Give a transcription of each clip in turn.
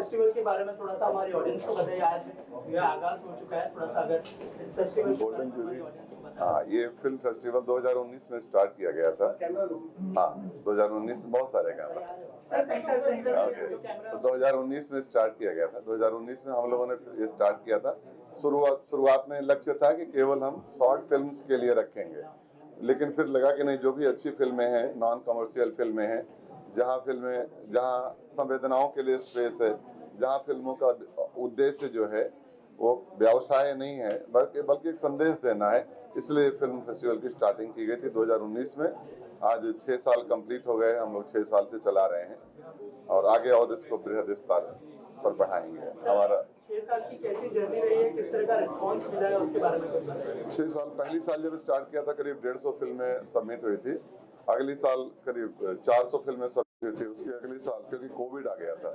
Festival के बारे में थोड़ा सा हमारी ऑडियंस को बताइए। आज यह आगाज हो चुका है, थोड़ा सा अगर इस फेस्टिवल के बारे में हमारी ऑडियंस को बताइए। हाँ, ये फिल्म फेस्टिवल 2019 में स्टार्ट किया गया था। हाँ, 2019 में बहुत सारे कैमरा। तो 2019 में स्टार्ट किया गया था। 2019 में हम लोगों ने ये स्टार्ट किया था। शुरुआत में लक्ष्य था कि केवल हम शॉर्ट फिल्म्स के लिए रखेंगे, लेकिन फिर लगा कि नहीं, जो भी अच्छी फिल्में हैं, नॉन कमर्शियल फिल्में हैं, जहाँ संवेदनाओं के लिए स्पेस है, जहाँ फिल्मों का उद्देश्य जो है वो व्यवसाय नहीं है बल्कि एक संदेश देना है, इसलिए फिल्म फेस्टिवल की स्टार्टिंग की गई थी 2019 में। आज 6 साल कंप्लीट हो गए, हम लोग 6 साल से चला रहे हैं और आगे और इसको बृहद स्तर पर बढ़ाएंगे। हमारा 6 साल की कैसी जर्नी रही है, किस तरह का रिस्पांस मिला है, उसके बारे में कुछ बताइए। 6 साल, पहली साल जब स्टार्ट किया था करीब 150 फिल्में सबमिट हुई थी। अगली साल करीब 400 फिल्में सबमिट हुई थी। उसकी अगली साल क्योंकि कोविड आ गया था,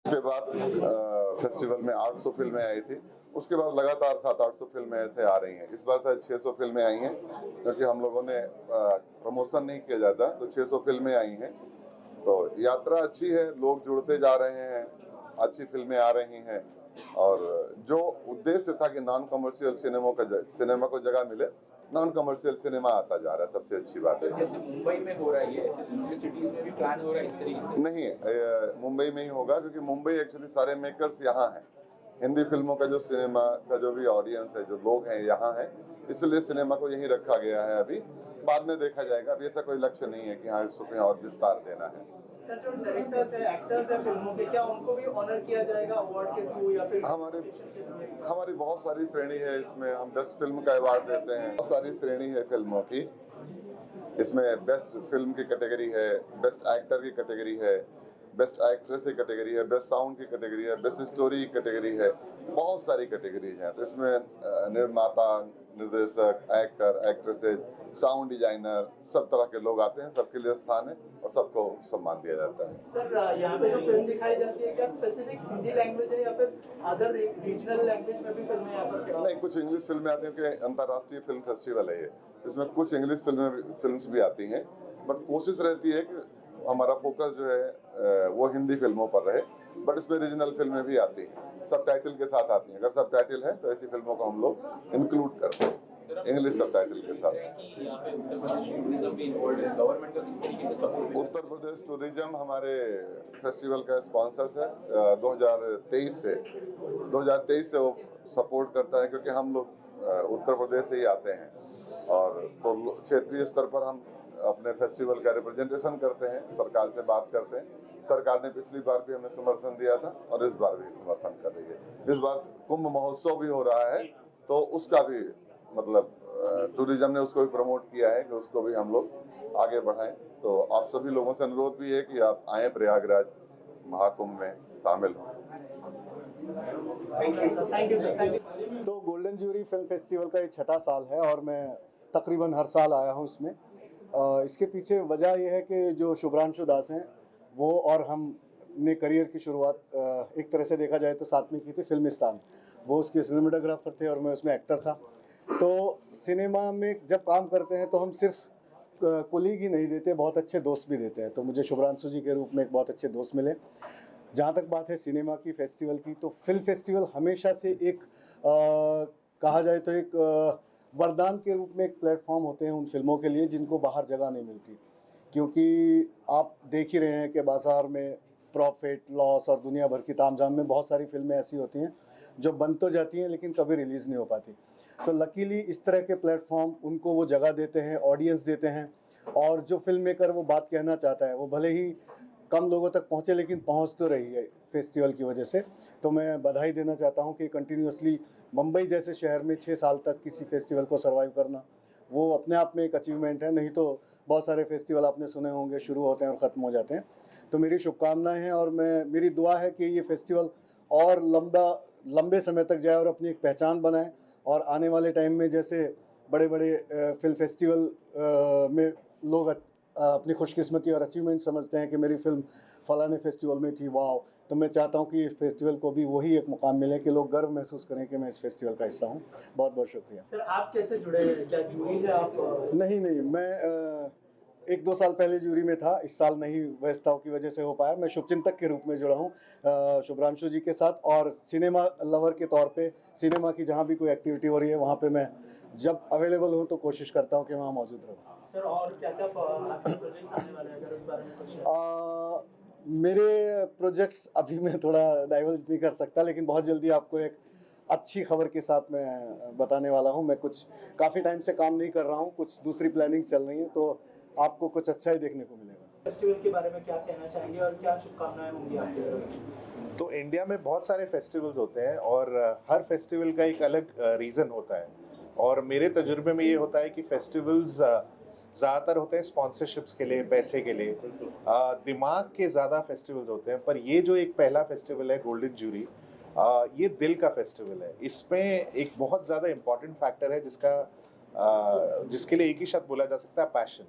उसके बाद फेस्टिवल में 800 फिल्में आई थी। उसके बाद लगातार 700-800 फिल्में ऐसे आ रही हैं। इस बार शायद 600 फिल्में आई हैं, क्योंकि हम लोगों ने प्रमोशन नहीं किया जाता, तो 600 फिल्में आई हैं। तो यात्रा अच्छी है, लोग जुड़ते जा रहे हैं, अच्छी फिल्में आ रही हैं और जो उद्देश्य था कि नॉन कमर्शियल सिनेमा को जगह मिले, नॉन कमर्शियल सिनेमा आता जा रहा है। सबसे अच्छी बात है। जैसे मुंबई में हो रहा है, ऐसे दूसरी सिटीज में भी प्लान हो रहा है इस तरीके से? नहीं, मुंबई में ही होगा, क्योंकि मुंबई एक्चुअली सारे मेकर्स यहाँ हैं। हिंदी फिल्मों का जो सिनेमा का जो भी ऑडियंस है, जो लोग हैं, यहाँ है, इसलिए सिनेमा को यहीं रखा गया है। अभी बाद में देखा जाएगा। अभी ऐसा कोई लक्ष्य नहीं है कि हाँ, इसको कहीं और विस्तार देना है। सर, जो डायरेक्टर्स है, एक्टर्स है फिल्मों के, क्या उनको भी ऑनर किया जाएगा अवार्ड के थ्रू या फिर हमारी बहुत सारी श्रेणी है इसमें। हम बेस्ट फिल्म का अवार्ड देते हैं। बहुत सारी श्रेणी है फिल्मों की। इसमें बेस्ट फिल्म की कैटेगरी है, बेस्ट एक्टर की कैटेगरी है, बेस्ट एक्ट्रेस की कैटेगरी है, बेस्ट साउंड की कैटेगरी है, बेस्ट स्टोरी की कैटेगरी है। बहुत सारी कैटेगरीज हैं। तो इसमें निर्माता, निर्देशक, एक्टर, एक्ट्रेसेस, साउंड डिजाइनर, सब तरह के लोग आते हैं। सबके लिए स्थान है और सबको सम्मान दिया जाता है। सर, यहाँ पे जो फिल्म दिखाई जाती है, क्या स्पेसिफिक हिंदी लैंग्वेज है या फिर अदर रीजनल लैंग्वेज में भी फिल्में यहाँ पर? नहीं, कुछ इंग्लिश फिल्में आती हैं, क्योंकि अंतर्राष्ट्रीय फिल्म फेस्टिवल है ये। इसमें कुछ इंग्लिश फिल्म्स भी आती हैं, बट कोशिश रहती है कि हमारा फोकस जो है वो हिंदी फिल्मों पर रहे। बट इसमें रीजनल फिल्में भी आती हैं, सब टाइटल के साथ आती हैं। अगर सब टाइटल है तो ऐसी फिल्मों को हम लोग इंक्लूड करते हैं इंग्लिश सब टाइटल के साथ। उत्तर प्रदेश टूरिज्म हमारे फेस्टिवल का स्पॉन्सर्स है। 2023 से वो सपोर्ट करता है, क्योंकि हम लोग उत्तर प्रदेश से ही आते हैं और तो क्षेत्रीय स्तर पर हम अपने फेस्टिवल का रिप्रेजेंटेशन करते हैं, सरकार से बात करते हैं। सरकार ने पिछली बार भी हमें समर्थन दिया था और इस बार भी समर्थन कर रही है। इस बार कुंभ महोत्सव भी हो रहा है, तो उसका भी मतलब टूरिज्म ने उसको भी प्रमोट किया है कि उसको भी हम लोग आगे बढ़ाएं। तो आप सभी लोगों से अनुरोध भी है कि आप आए प्रयागराज महाकुंभ में शामिल हों। Thank you sir. तो गोल्डन ज्यूरी फिल्म फेस्टिवल का ये 6ठा साल है और मैं तकरीबन हर साल आया हूँ इसमें। इसके पीछे वजह यह है कि जो शुभ्रांशु दास हैं वो और हम ने करियर की शुरुआत एक तरह से देखा जाए तो साथ में की थी फिल्मिस्तान। वो उसके सिनेमाटोग्राफर थे और मैं उसमें एक्टर था। तो सिनेमा में जब काम करते हैं तो हम सिर्फ कोलीग ही नहीं देते, बहुत अच्छे दोस्त भी देते हैं। तो मुझे शुभ्रांशु जी के रूप में एक बहुत अच्छे दोस्त मिले। जहाँ तक बात है सिनेमा की फेस्टिवल की, तो फिल्म फेस्टिवल हमेशा से एक कहा जाए तो एक वरदान के रूप में एक प्लेटफॉर्म होते हैं उन फिल्मों के लिए जिनको बाहर जगह नहीं मिलती। क्योंकि आप देख ही रहे हैं कि बाज़ार में प्रॉफिट, लॉस और दुनिया भर की तामझाम में बहुत सारी फिल्में ऐसी होती हैं जो बन तो जाती हैं लेकिन कभी रिलीज़ नहीं हो पाती। तो लकीली इस तरह के प्लेटफॉर्म उनको वो जगह देते हैं, ऑडियंस देते हैं, और जो फिल्म मेकर वो बात कहना चाहता है वो भले ही कम लोगों तक पहुँचे लेकिन पहुँच तो रही है फेस्टिवल की वजह से। तो मैं बधाई देना चाहता हूँ कि कंटिन्यूसली मुंबई जैसे शहर में 6 साल तक किसी फेस्टिवल को सर्वाइव करना वो अपने आप में एक अचीवमेंट है। नहीं तो बहुत सारे फेस्टिवल आपने सुने होंगे शुरू होते हैं और ख़त्म हो जाते हैं। तो मेरी शुभकामनाएं हैं और मेरी दुआ है कि ये फेस्टिवल और लंबे समय तक जाए और अपनी एक पहचान बनाए, और आने वाले टाइम में जैसे बड़े बड़े फिल्म फेस्टिवल में लोग अपनी खुशकिस्मती और अचीवमेंट समझते हैं कि मेरी फिल्म फलाने फेस्टिवल में थी, वाह, तो मैं चाहता हूं कि इस फेस्टिवल को भी वही एक मुकाम मिले कि लोग गर्व महसूस करें कि मैं इस फेस्टिवल का हिस्सा हूं। बहुत बहुत शुक्रिया। सर, आप कैसे जुड़े हैं? क्या जूरी है आप? नहीं, मैं 1-2 साल पहले जूरी में था, इस साल नहीं व्यस्तताओं की वजह से हो पाया। मैं शुभचिंतक के रूप में जुड़ा हूँ शुभ्रांशु जी के साथ, और सिनेमा लवर के तौर पे सिनेमा की जहाँ भी कोई एक्टिविटी हो रही है वहाँ पे मैं जब अवेलेबल हूँ तो कोशिश करता हूँ कि वहाँ मौजूद रहूँ। सर और क्या-क्या आपके प्रोजेक्ट्स आने वाले हैं, अगर उस बारे में कुछ मेरे प्रोजेक्ट्स अभी मैं थोड़ा डाइवर्ज नहीं कर सकता, लेकिन बहुत जल्दी आपको एक अच्छी खबर के साथ मैं बताने वाला हूँ। मैं कुछ काफ़ी टाइम से काम नहीं कर रहा हूँ, कुछ दूसरी प्लानिंग चल रही है, तो आपको कुछ अच्छा ही देखने को मिलेगा। फेस्टिवल के बारे में क्या कहना चाहेंगे और क्या शुभकामनाएं होंगी आपकी तरफ से? तो इंडिया में बहुत सारे फेस्टिवल्स होते हैं और हर फेस्टिवल का एक अलग रीज़न होता है, और मेरे तजुर्बे में ये होता है कि फेस्टिवल्स ज़्यादातर होते हैं स्पॉन्सरशिप्स के लिए, पैसे के लिए, दिमाग के ज़्यादा फेस्टिवल्स होते हैं। पर ये जो एक पहला फेस्टिवल है गोल्डन जूरी, ये दिल का फेस्टिवल है। इसमें एक बहुत ज़्यादा इम्पॉर्टेंट फैक्टर है जिसके लिए एक ही शब्द बोला जा सकता है, पैशन।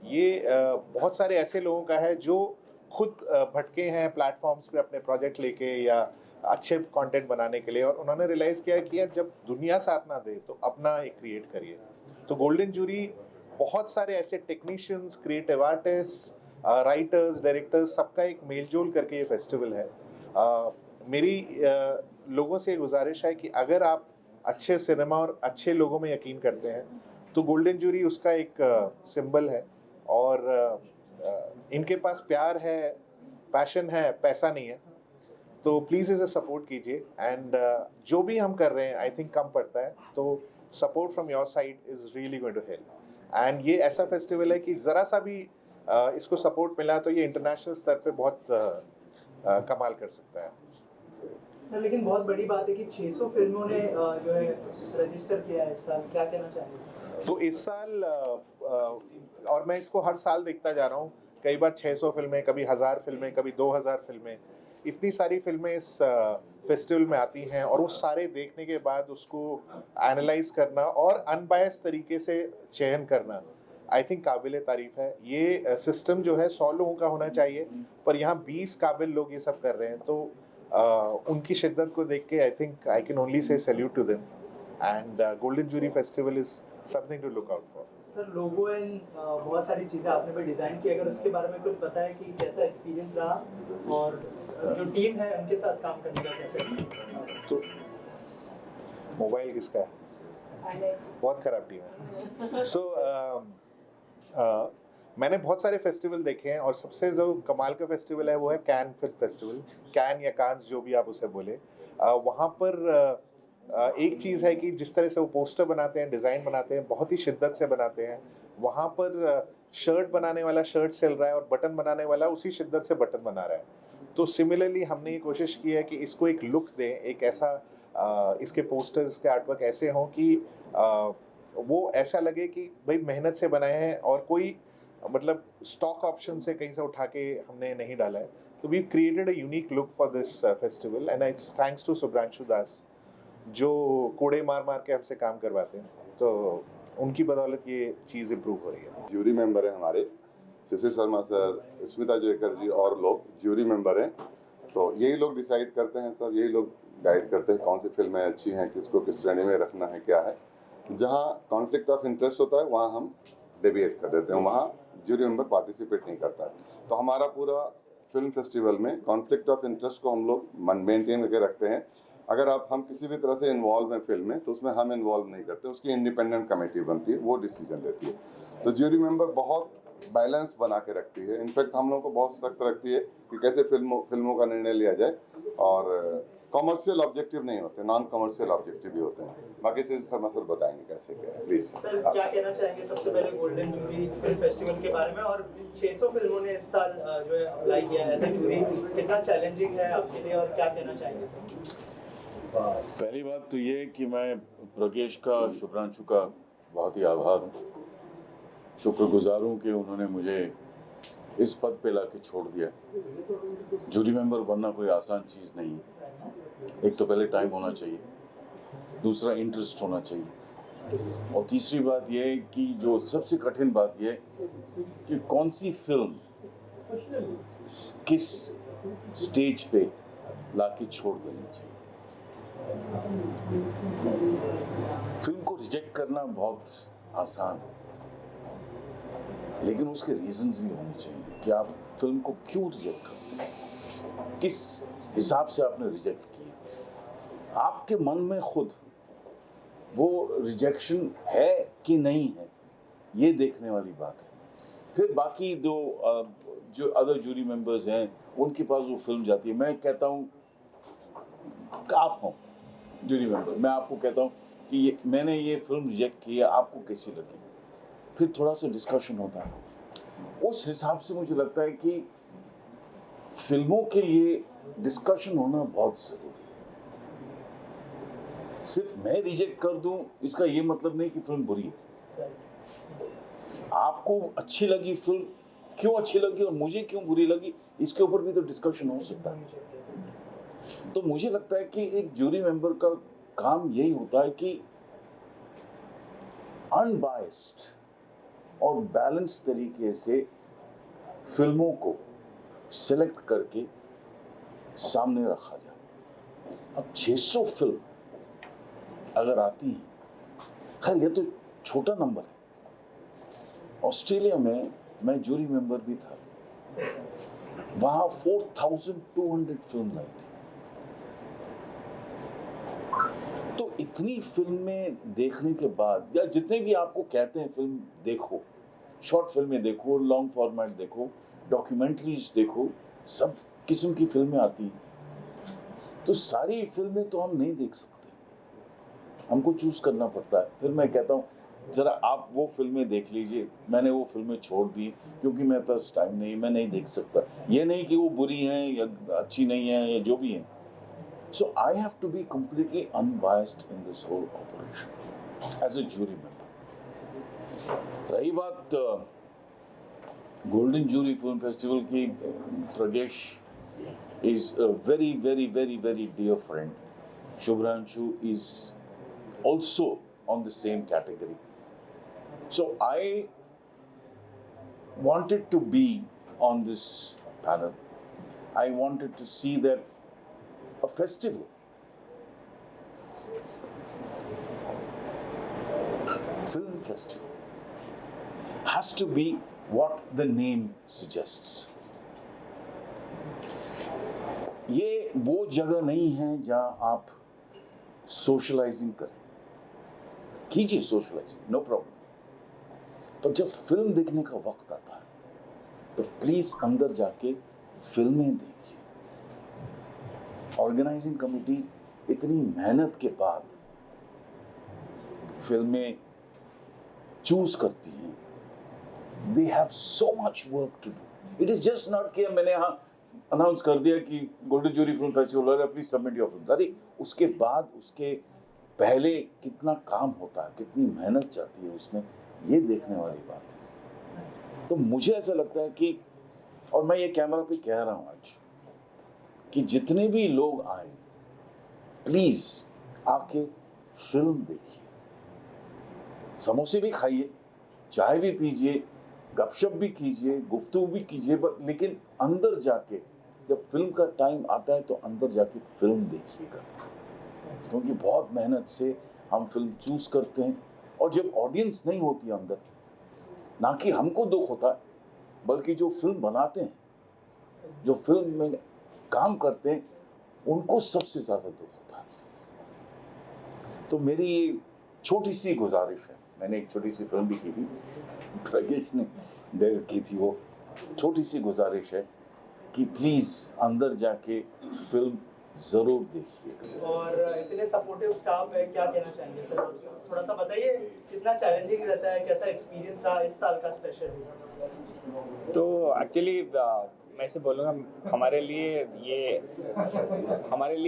ये बहुत सारे ऐसे लोगों का है जो खुद भटके हैं प्लेटफॉर्म्स पे अपने प्रोजेक्ट लेके या अच्छे कंटेंट बनाने के लिए, और उन्होंने रियलाइज़ किया कि यार जब दुनिया साथ ना दे तो अपना एक क्रिएट करिए। तो गोल्डन जूरी बहुत सारे ऐसे technicians, creative artist, writers, directors, सबका एक मेलजोल करके ये फेस्टिवल है। मेरी लोगों से गुजारिश है कि अगर आप अच्छे सिनेमा और अच्छे लोगों में यकीन करते हैं तो गोल्डन जूरी उसका एक सिंबल है, और इनके पास प्यार है, पैशन है, पैसा नहीं है। तो प्लीज़ इसे सपोर्ट कीजिए, एंड जो भी हम कर रहे हैं आई थिंक कम पड़ता है, तो support from your side is really going to help. And ये ऐसा फेस्टिवल है कि ज़रा सा भी इसको सपोर्ट मिला तो ये इंटरनेशनल स्तर पे बहुत कमाल कर सकता है। सर लेकिन बहुत बड़ी बात है कि 600 फिल्मों ने जो है रजिस्टर किया है इस साल, क्या कहना चाहेंगे? तो इस साल और मैं इसको हर साल देखता जा रहा हूँ, कई बार 600 फिल्में, कभी 1000 फिल्में, कभी 2000 फिल्में, इतनी सारी फिल्में इस फेस्टिवल में आती हैं, और वो सारे देखने के बाद उसको एनालाइज करना और अनबायस तरीके से चयन करना आई थिंक काबिल तारीफ है। ये सिस्टम जो है 100 लोगों का होना चाहिए, पर यहाँ 20 काबिल लोग ये सब कर रहे हैं, तो उनकी शिद्दत को देख के I think I can only say salute to them, and golden jury festival is something to look out for. Sir logo and बहुत सारी चीज़ें आपने भी डिज़ाइन की, अगर उसके बारे में कुछ बताएं कि कैसा एक्सपीरियंस रहा और जो टीम है उनके साथ काम करने का कैसा experience रहा? तो मोबाइल किसका है? बहुत खराब टीम है। सो मैंने बहुत सारे फेस्टिवल देखे हैं, और सबसे जो कमाल का फेस्टिवल है वो है कैन फिल्म फेस्टिवल, कैन या कांस जो भी आप उसे बोले। वहाँ पर एक चीज़ है कि जिस तरह से वो पोस्टर बनाते हैं, डिज़ाइन बनाते हैं, बहुत ही शिद्दत से बनाते हैं। वहाँ पर शर्ट बनाने वाला शर्ट सिल रहा है और बटन बनाने वाला उसी शिद्दत से बटन बना रहा है। तो सिमिलरली हमने ये कोशिश की है कि इसको एक लुक दें, एक ऐसा इसके पोस्टर्स, इसके आर्टवर्क ऐसे हों कि वो ऐसा लगे कि भाई मेहनत से बनाए हैं, और कोई मतलब स्टॉक ऑप्शन से कहीं से उठा के हमने नहीं डाला है। तो we created a unique look for this festival, and it's thanks to Shubhranshu Das जो कोड़े मार मार के हमसे काम करवाते हैं, तो उनकी बदौलत ये चीज़ इम्प्रूव हो रही है। ज्यूरी मेंबर हैं हमारे शिशिर शर्मा सर, स्मिता जयकर जी और लोग ज्यूरी मेंबर हैं। तो यही लोग डिसाइड करते हैं सर, यही लोग गाइड करते हैं कौन सी फिल्में अच्छी हैं, किसको किस श्रेणी में रखना है, क्या है। जहाँ कॉन्फ्लिक्ट ऑफ इंटरेस्ट होता है वहाँ हम डेविएट कर देते हैं, वहाँ ज्यूरी मेंबर पार्टिसिपेट नहीं करता है। तो हमारा पूरा फिल्म फेस्टिवल में कॉन्फ्लिक्ट ऑफ इंटरेस्ट को हम लोग मेनटेन करके रखते हैं। अगर हम किसी भी तरह से इन्वॉल्व हैं फिल्म में तो उसमें हम इन्वॉल्व नहीं करते, उसकी इंडिपेंडेंट कमेटी बनती है, वो डिसीजन लेती है। तो ज्यूरी मेंबर बहुत बैलेंस बना के रखती है, इनफैक्ट हम लोग को बहुत सख्त रखती है कि कैसे फिल्मों का निर्णय लिया जाए, और कॉमर्शियल ऑब्जेक्टिव नहीं होते, नॉन कॉमर्शियल ऑब्जेक्टिव भी होते हैं। बाकी चीज़ शर्मा सर बताएंगे कैसे क्या है। प्लीज सर क्या कहना चाहेंगे सबसे पहले गोल्डन जूरी फिल्म फेस्टिवल के बारे में, और 600 फिल्मों ने इस साल जो है अप्लाई किया है एज ए जूरी, कितना चैलेंजिंग है आपके लिए और क्या कहना चाहेंगे सर? पहली बात तो ये कि मैं प्रकेश का, शुभ्रांशु का बहुत ही आभार हूँ, शुक्रगुजार हूँ कि उन्होंने मुझे इस पद पे लाके छोड़ दिया। जूरी मेंबर बनना कोई आसान चीज़ नहीं है। एक तो पहले टाइम होना चाहिए, दूसरा इंटरेस्ट होना चाहिए, और तीसरी बात यह है कि जो सबसे कठिन बात यह है कि कौन सी फिल्म किस स्टेज पे लाके छोड़ देनी चाहिए। फिल्म को रिजेक्ट करना बहुत आसान है, लेकिन उसके रीजंस भी होने चाहिए कि आप फिल्म को क्यों रिजेक्ट करते हैं, किस हिसाब से आपने रिजेक्ट की, आपके मन में खुद वो रिजेक्शन है कि नहीं है, ये देखने वाली बात है। फिर बाकी जो अदर जूरी मेंबर्स हैं उनके पास वो फिल्म जाती है। मैं कहता हूँ आप हो जूरी मेंबर, मैं आपको कहता हूँ कि मैंने ये फिल्म रिजेक्ट की है, आपको कैसी लगी, फिर थोड़ा सा डिस्कशन होता है। उस हिसाब से मुझे लगता है कि फिल्मों के लिए डिस्कशन होना बहुत ज़रूरी है। सिर्फ मैं रिजेक्ट कर दूं इसका ये मतलब नहीं कि फिल्म बुरी है। आपको अच्छी लगी फिल्म, क्यों अच्छी लगी और मुझे क्यों बुरी लगी, इसके ऊपर भी तो डिस्कशन हो सकता है। तो मुझे लगता है कि एक जूरी मेंबर का काम यही होता है कि अनबायस्ड और बैलेंस तरीके से फिल्मों को सिलेक्ट करके सामने रखा जाए। अब 600 फिल्म अगर आती हैं, खैर ये तो छोटा नंबर है। ऑस्ट्रेलिया में मैं जूरी मेंबर भी था, वहां 4200 फिल्म आई थी। तो इतनी फिल्में देखने के बाद, या जितने भी आपको कहते हैं फिल्म देखो, शॉर्ट फिल्में देखो, लॉन्ग फॉर्मेट देखो, डॉक्यूमेंट्रीज देखो, सब किस्म की फिल्में आती हैं। तो सारी फिल्में तो हम नहीं देख सकते, हमको चूज करना पड़ता है। फिर मैं कहता हूँ जरा आप वो फिल्में देख लीजिए, मैंने वो फिल्में छोड़ दी क्योंकि मेरे पास टाइम नहीं, मैं नहीं देख सकता। ये नहीं कि वो बुरी हैं या अच्छी नहीं है या जो भी हैं। So I have to be completely unbiased in this whole operation as a jury member. रही बात गोल्डन जूरी फिल्म फेस्टिवल की, प्रगेश is a very very very very dear friend. Shubhranshu is also on the same category. So I wanted to be on this panel. I wanted to see that a festival, film festival, has to be what the name suggests. ये वो जगह नहीं है जहां आप socialising करें, कीजिए socialising, no problem, पर जब फिल्म देखने का वक्त आता है तो प्लीज अंदर जाके फिल्में देखिए। ऑर्गेनाइजिंग कमेटी इतनी मेहनत के बाद फिल्में चूज करती हैं, they have so much work to do. It is just not कि मैंने यहाँ अनाउंस कर दिया कि गोल्डन जूरी फिल्म फेस्टिवल है, प्लीज सबमिट योर फिल्म। अरे उसके बाद, उसके पहले कितना काम होता है, कितनी मेहनत जाती है उसमें, ये देखने वाली बात है। तो मुझे ऐसा लगता है कि, और मैं ये कैमरा पे कह रहा हूँ आज, कि जितने भी लोग आए प्लीज आके फिल्म देखिए, समोसे भी खाइए, चाय भी पीजिए, गपशप भी कीजिए, गुफ्तगू भी कीजिए, लेकिन अंदर जाके जब फिल्म का टाइम आता है तो अंदर जाके फिल्म देखिएगा, क्योंकि बहुत मेहनत से हम फिल्म चूज करते हैं। और जब ऑडियंस नहीं होती अंदर, ना कि हमको दुख होता है, बल्कि जो फिल्म बनाते हैं, जो फिल्म में काम करते हैं, उनको सबसे ज्यादा दुख होता है। तो मेरी ये छोटी सी गुजारिश है, मैंने एक छोटी सी फिल्म भी की थी, प्रगेश ने डायरेक्ट की थी, वो छोटी सी गुजारिश है कि प्लीज अंदर जाके फिल्म जरूर देखिए। और इतने सपोर्टिव स्टाफ है, क्या कहना चाहेंगे सर? थोड़ा सा बताइए, कितना चैलेंजिंग रहता है, कैसा एक्सपीरियंस रहा इस साल का स्पेशल? तो एक्चुअली मैं ऐसे बोलूँगा, हमारे लिए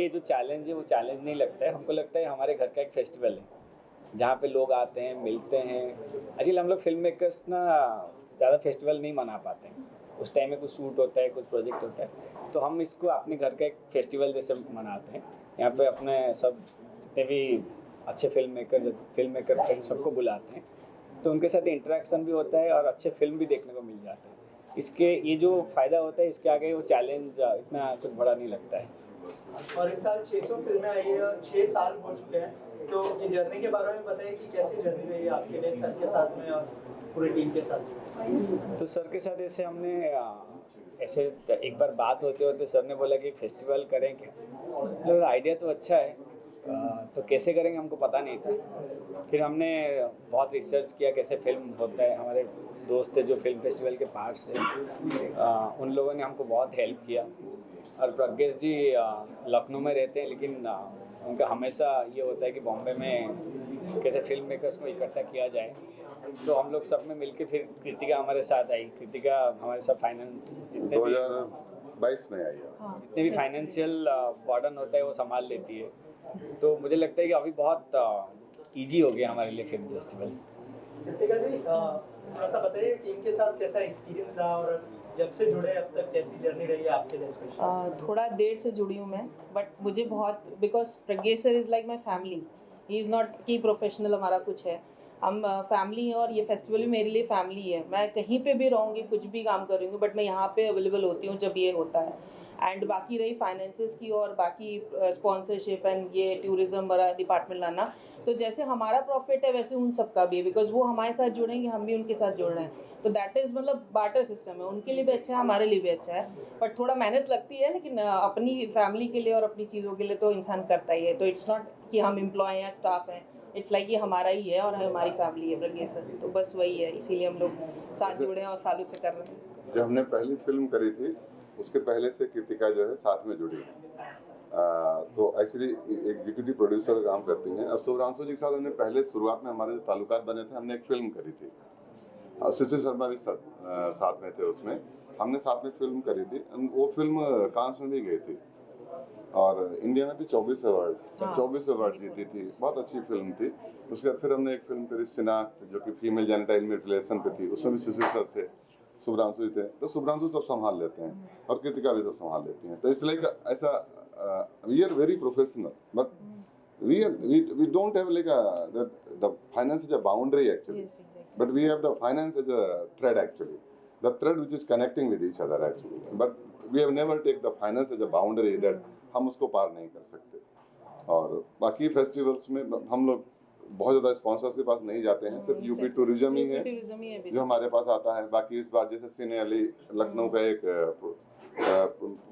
जो चैलेंज है वो चैलेंज नहीं लगता है, हमको लगता है हमारे घर का एक फेस्टिवल है जहाँ पे लोग आते हैं, मिलते हैं। एक्चुअली हम लोग फिल्म मेकर्स ना ज़्यादा फेस्टिवल नहीं मना पाते हैं, उस टाइम में कुछ शूट होता है, कुछ प्रोजेक्ट होता है, तो हम इसको अपने घर का एक फेस्टिवल जैसे मनाते हैं। यहाँ पे अपने सब जितने भी अच्छे फिल्म मेकर फ्रेंड सबको बुलाते हैं, तो उनके साथ इंटरेक्शन भी होता है और अच्छे फिल्म भी देखने को मिल जाते हैं। इसके ये जो फ़ायदा होता है, इसके आगे वो चैलेंज इतना कुछ बड़ा नहीं लगता है। और इस साल 600 फिल्में आई है और 6 साल हो चुके हैं, तो ये जर्नी के बारे में बताइए कि कैसी जर्नी रही है आपके लिए सर के साथ में और पूरी टीम के साथ? तो सर के साथ ऐसे हमने ऐसे एक बार बात होते होते सर ने बोला कि फेस्टिवल करें क्या, मतलब आइडिया तो अच्छा है, तो कैसे करेंगे हमको पता नहीं था। फिर हमने बहुत रिसर्च किया कैसे फिल्म होता है, हमारे दोस्त थे जो फिल्म फेस्टिवल के पार्ट्स हैं, उन लोगों ने हमको बहुत हेल्प किया। और प्रज्ञेश जी लखनऊ में रहते हैं, लेकिन उनका हमेशा ये होता है कि बॉम्बे में कैसे फिल्म मेकर्स को इकट्ठा किया जाए। तो हम लोग सब में मिलके फिर कृतिका हमारे साथ आई। कृतिका हमारे साथ फाइनेंस जितने भी 2022 में आई है। जितने भी फाइनेंशियल बर्डन होता है वो संभाल लेती है। तो मुझे लगता है कि अभी बहुत इजी हो गया हमारे लिए फिल्म फेस्टिवल। कृतिका जी थोड़ा सा बताइए टीम के साथ कैसा एक्सपीरियंस रहा और जब से जुड़े अब तक कैसी जर्नी रही है आपके लिए स्पेशल? थोड़ा देर से जुड़ी हूँ मैं, बट मुझे बहुत, because Pradnyesh sir is like my family. He is not कि प्रोफेशनल हमारा कुछ है, हम फैमिली हैं और ये फेस्टिवल भी मेरे लिए फैमिली है। मैं कहीं पे भी रहूँगी, कुछ भी काम कर रही हूँ, बट मैं यहाँ पे अवेलेबल होती हूँ जब ये होता है। एंड बाकी रही फाइनेंसेस की और बाकी स्पॉन्सरशिप एंड ये टूरिज़्म वाला डिपार्टमेंट लाना, तो जैसे हमारा प्रॉफिट है वैसे उन सबका भी है, बिकॉज वो हमारे साथ जुड़ेंगे, हम भी उनके साथ जुड़ रहे हैं। तो दैट इज़ मतलब बार्टर सिस्टम है, उनके लिए भी अच्छा है, हमारे लिए भी अच्छा है। बट थोड़ा मेहनत लगती है, लेकिन अपनी फैमिली के लिए और अपनी चीज़ों के लिए तो इंसान करता ही है। तो इट्स नॉट कि हम एम्प्लॉय हैं, स्टाफ हैं, इट्स लाइक ये हमारा ही है और हमारी फैमिली है प्रज्ञेश सर। तो बस वही है, इसीलिए हम लोग साथ जुड़े हैं और सालों से कर रहे हैं। जब हमने पहली फिल्म करी थी उसके पहले से कृतिका जो है साथ में जुड़ी है। तो एक्चुअली एग्जीक्यूटिव प्रोड्यूसर का काम करती हैं। और शुभ्रांशु जी के साथ हमने पहले शुरुआत में हमारे जो ताल्लुकात बने थे, हमने एक फिल्म करी थी। सुशील शर्मा भी साथ में थे उसमें, हमने साथ में फिल्म करी थी। वो फिल्म कांस में भी गई थी और इंडिया में भी 24 अवार्ड जीती थी। बहुत अच्छी फिल्म थी। उसके बाद फिर हमने एक फिल्म करी सिनाख्त, जो कि फीमेल जेनिटाइल म्यूटिलेशन पे थी। उसमें भी सुशील सर थे, शुभ्रांशु जी थे। तो शुभ्रांशु सब संभाल लेते हैं और कृतिका भी सब संभाल लेती हैं। तो इसलिए ऐसा we are very professional, but we don't have like the finance is a boundary actually. Yes, exactly. But we have the finance as a thread actually, the thread which is connecting with each other actually. But we have never take the finance as a boundary that हम उसको पार नहीं कर सकते। और बाकी festivals में हम लोग बहुत ज़्यादा स्पॉन्सर्स के पास नहीं जाते हैं, सिर्फ यूपी टूरिज्म ही है जो हमारे पास आता है। बाकी इस बार जैसे सिने अली लखनऊ का एक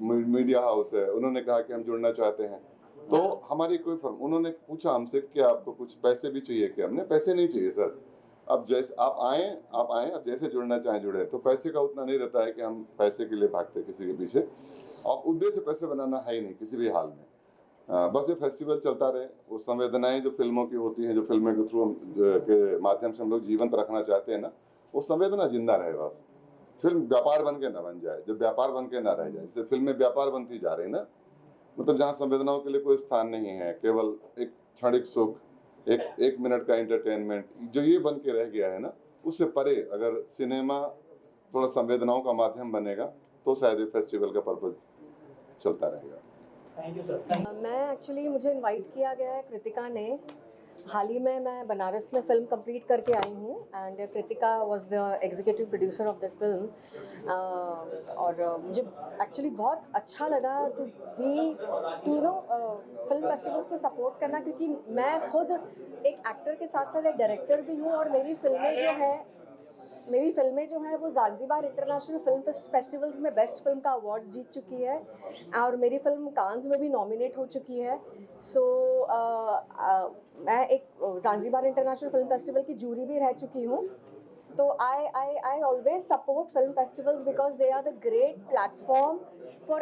मीडिया हाउस है, उन्होंने कहा कि हम जुड़ना चाहते हैं। तो हमारी कोई फर्म, उन्होंने पूछा हमसे कि आपको कुछ पैसे भी चाहिए क्या? हमने पैसे नहीं चाहिए सर, अब जैसे आप आए, अब जैसे जुड़ना चाहें जुड़े। तो पैसे का उतना नहीं रहता है कि हम पैसे के लिए भागते किसी के पीछे, और उद्देश्य पैसे बनाना है ही नहीं किसी भी हाल में। बस ये फेस्टिवल चलता रहे। वो संवेदनाएं जो फिल्मों की होती हैं, जो फिल्मों के थ्रू के माध्यम से हम लोग जीवंत रखना चाहते हैं ना, वो संवेदना जिंदा रहे। बस फिल्म व्यापार बन के ना बन जाए, जब व्यापार बन के ना रह जाए। जैसे फिल्में व्यापार बनती जा रही ना, मतलब जहाँ संवेदनाओं के लिए कोई स्थान नहीं है, केवल एक क्षणिक सुख, एक मिनट का एंटरटेनमेंट, जो ये बन के रह गया है ना, उससे परे अगर सिनेमा थोड़ा संवेदनाओं का माध्यम बनेगा तो शायद ये फेस्टिवल का पर्पज चलता रहेगा। Thank you sir. मैं एक्चुअली, मुझे इनवाइट किया गया है कृतिका ने। हाल ही में मैं बनारस में फ़िल्म कंप्लीट करके आई हूँ and Kritika was the executive producer of that film. और मुझे एक्चुअली बहुत अच्छा लगा टू नो फिल्म फेस्टिवल्स को सपोर्ट करना, क्योंकि मैं खुद एक एक्टर के साथ साथ एक डायरेक्टर भी हूँ और मेरी फिल्में जो हैं वो ज़ांज़ीबार इंटरनेशनल फिल्म फेस्टिवल्स में बेस्ट फिल्म का अवार्ड्स जीत चुकी है और मेरी फिल्म कांस में भी नॉमिनेट हो चुकी है। सो मैं एक ज़ांज़ीबार इंटरनेशनल फिल्म फेस्टिवल की जूरी भी रह चुकी हूँ। तो I always support film festivals because they are the great platform for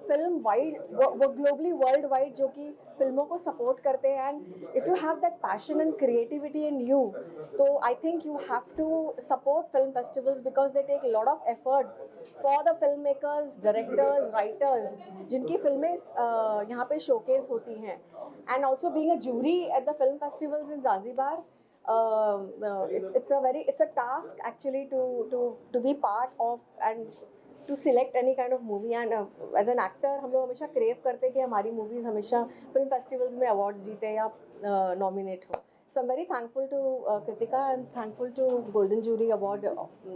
film globally worldwide, जो कि फिल्मों को सपोर्ट करते हैं। And if you have that passion and creativity in you, तो I think you have to support film festivals because they take lot of efforts for the film makers, directors, writers, जिनकी फिल्में यहाँ पे showcase होती हैं। And also being a jury at the film festivals in Zanzibar, it's a task actually to be part of and to select any kind of movie. And as an actor हम लोग हमेशा crave करते हैं कि हमारी movies हमेशा film festivals में awards जीते या नॉमिनेट हो। So I'm very thankful to Kritika and thankful to Golden Jury Award,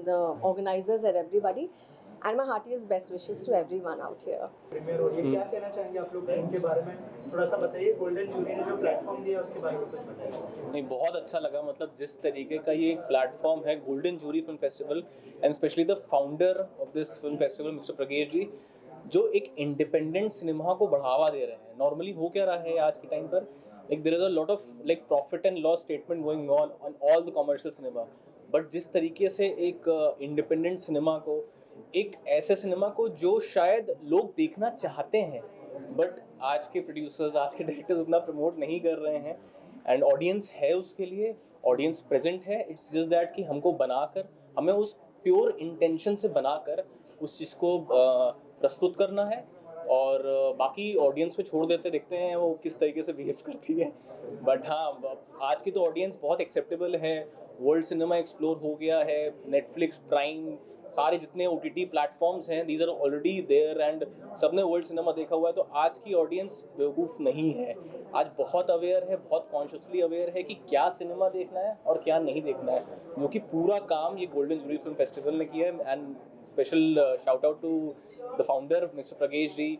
the organizers and everybody. and my heartiest best wishes to everyone out here. Premiere हो रही है, क्या कहना चाहेंगे आप लोग फिल्म के बारे में? थोड़ा सा बताइए, गोल्डन जूरी ने जो प्लेटफॉर्म दिया उसके बारे में कुछ बताइए। नहीं, बहुत अच्छा लगा, मतलब जिस तरीके का ये एक प्लेटफॉर्म है golden jury film festival, and specially the founder of this film festival mister Pragesh ji, जो एक इंडिपेंडेंट सिनेमा को बढ़ावा दे रहे हैं। नॉर्मली हो क्या रहा है आज के टाइम पर, like there is a lot of like profit and loss statement going on all the commercial cinema, but जिस तरीके से एक इंडिपेंडेंट सिनेमा को, एक ऐसे सिनेमा को जो शायद लोग देखना चाहते हैं बट आज के प्रोड्यूसर्स, आज के डायरेक्टर्स उतना प्रमोट नहीं कर रहे हैं, एंड ऑडियंस है उसके लिए, ऑडियंस प्रेजेंट है। इट्स जस्ट दैट कि हमको बनाकर, हमें उस प्योर इंटेंशन से बनाकर उस चीज़ को प्रस्तुत करना है, और बाकी ऑडियंस पे छोड़ देते, देखते हैं वो किस तरीके से बिहेव करती है। बट हाँ, आज की तो ऑडियंस बहुत एक्सेप्टेबल है, वर्ल्ड सिनेमा एक्सप्लोर हो गया है, नेटफ्लिक्स, प्राइम, सारे जितने OTT प्लेटफॉर्म्स हैं, these are already there, and सबने वर्ल्ड सिनेमा देखा हुआ है। तो आज की ऑडियंस बेवकूफ़ नहीं है, आज बहुत अवेयर है, बहुत कॉन्शियसली अवेयर है कि क्या सिनेमा देखना है और क्या नहीं देखना है, जो कि पूरा काम ये गोल्डन जूरी फिल्म फेस्टिवल ने किया है। And special shout out to the founder mister Pragesh ji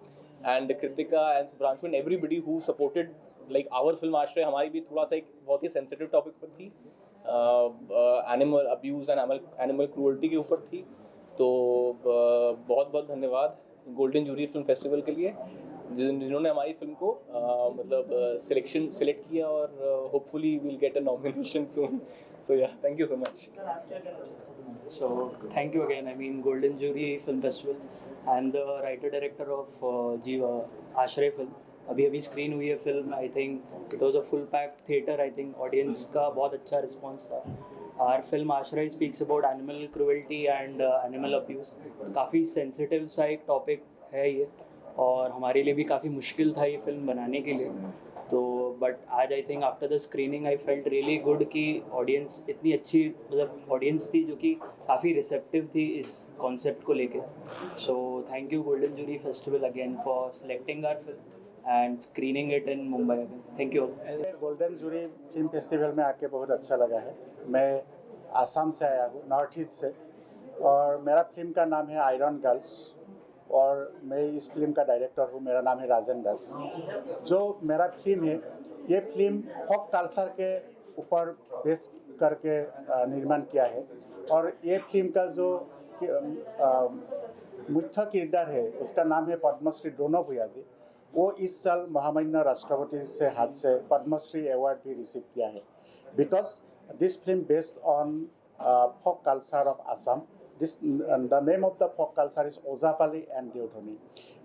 and Kritika and Subhranshu and everybody who supported like our film Ashray. हमारी भी थोड़ा सा एक बहुत ही सेंसिटिव टॉपिक पर थी, animal abuse and animal cruelty के ऊपर थी। तो बहुत बहुत धन्यवाद गोल्डन जूरी फिल्म फेस्टिवल के लिए, जिन्होंने हमारी फिल्म को सिलेक्ट किया, और hopefully we'll get a nomination soon. So yeah, thank you so much. So thank you again. I mean, Golden Jury Film Festival. I am the writer director of Jiva Ashray film. अभी screen हुई है film. I think it was a full pack theatre. I think audience का बहुत अच्छा response था। Are film आश्रय speaks about animal cruelty and animal abuse. काफ़ी sensitive सा एक टॉपिक है ये, और हमारे लिए भी काफ़ी मुश्किल था ये फिल्म बनाने के लिए। तो बट आज I think after the screening I felt really good कि ऑडियंस इतनी अच्छी, मतलब ऑडियंस थी जो कि काफ़ी रिसेप्टिव थी इस कॉन्सेप्ट को लेके। So thank you golden jury festival again for selecting our film and screening it in Mumbai again. Thank you. Golden jury film festival में आके बहुत अच्छा लगा है। मैं आसाम से आया हूँ, नॉर्थ ईस्ट से, और मेरा फिल्म का नाम है आयरन गर्ल्स, और मैं इस फिल्म का डायरेक्टर हूँ। मेरा नाम है राजन दास। जो मेरा फिल्म है, ये फिल्म फोक कल्चर के ऊपर बेस करके निर्माण किया है, और ये फिल्म का जो मुख्य किरदार है उसका नाम है पद्मश्री द्रोण भूया जी। वो इस साल महामान्य राष्ट्रपति से हाथ से पद्मश्री अवार्ड भी रिसीव किया है, because this film based on folk culture of Assam. The name of the folk culture is Ojapali and Deodhani.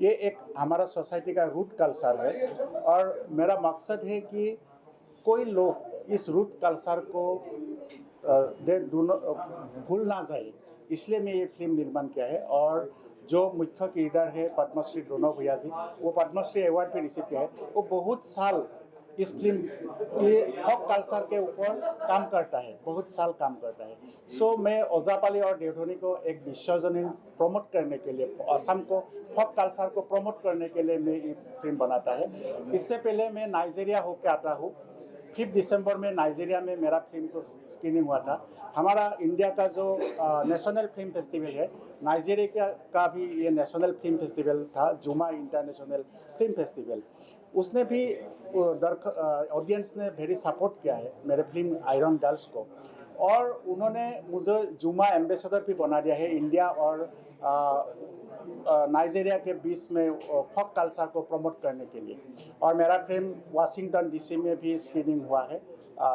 ये एक हमारा सोसाइटी का रूट कल्चर है, और मेरा मकसद है कि कोई लोग इस रूट कल्चर को भूल ना जाए, इसलिए मैं ये फिल्म निर्माण किया है। और जो मुख्य किरदार है पद्मश्री द्रोण भूया जी, वो पद्मश्री अवार्ड भी रिसीव किया है। वो बहुत साल इस फिल्म ये फोक कल्चर के ऊपर काम करता है, बहुत साल काम करता है। सो मैं ओजापाली और देवधनी को एक विश्वजनीन प्रमोट करने के लिए, असम को फोक कल्चर को प्रमोट करने के लिए मैं ये फिल्म बनाता है। इससे पहले मैं नाइजीरिया होकर आता हूँ। 5 दिसंबर में नाइजीरिया में मेरा फिल्म को स्क्रीनिंग हुआ था। हमारा इंडिया का जो नेशनल फिल्म फेस्टिवल है, नाइजीरिया का भी ये नेशनल फिल्म फेस्टिवल था, जुमा इंटरनेशनल फिल्म फेस्टिवल। उसने भी ऑडियंस ने वेरी सपोर्ट किया है मेरे फिल्म आयरन गर्ल्स को, और उन्होंने मुझे जुमा एम्बेसडर भी बना दिया है इंडिया और नाइजीरिया के बीच में फोक कल्चर को प्रमोट करने के लिए। और मेरा फिल्म वाशिंगटन DC में भी स्क्रीनिंग हुआ है,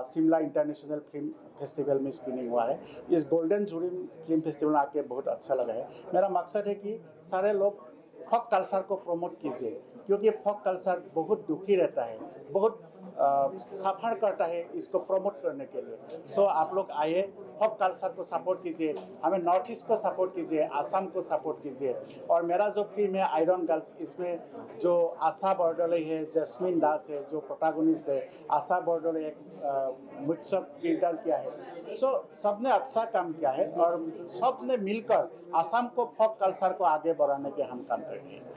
शिमला इंटरनेशनल फिल्म फेस्टिवल में स्क्रीनिंग हुआ है। इस गोल्डन जूरी फिल्म फेस्टिवल में आके बहुत अच्छा लगा है। मेरा मकसद है कि सारे लोग फोक कल्चर को प्रमोट कीजिए, क्योंकि फोक कल्चर बहुत दुखी रहता है, बहुत सफ़र करता है इसको प्रमोट करने के लिए। सो आप लोग आइए, फोक कल्चर को सपोर्ट कीजिए, हमें नॉर्थ ईस्ट को सपोर्ट कीजिए, आसाम को सपोर्ट कीजिए। और मेरा जो फिल्म है आयरन गर्ल्स, इसमें जो आशा बर्दोले है, जैस्मिन दास है जो प्रोटैगनिस्ट है, आशा बर्दोले एक मुख्य किरदार किया है। सो सबने अच्छा काम किया है, और सबने मिलकर आसाम को फोक कल्चर को आगे बढ़ाने के हम काम कर रहे हैं।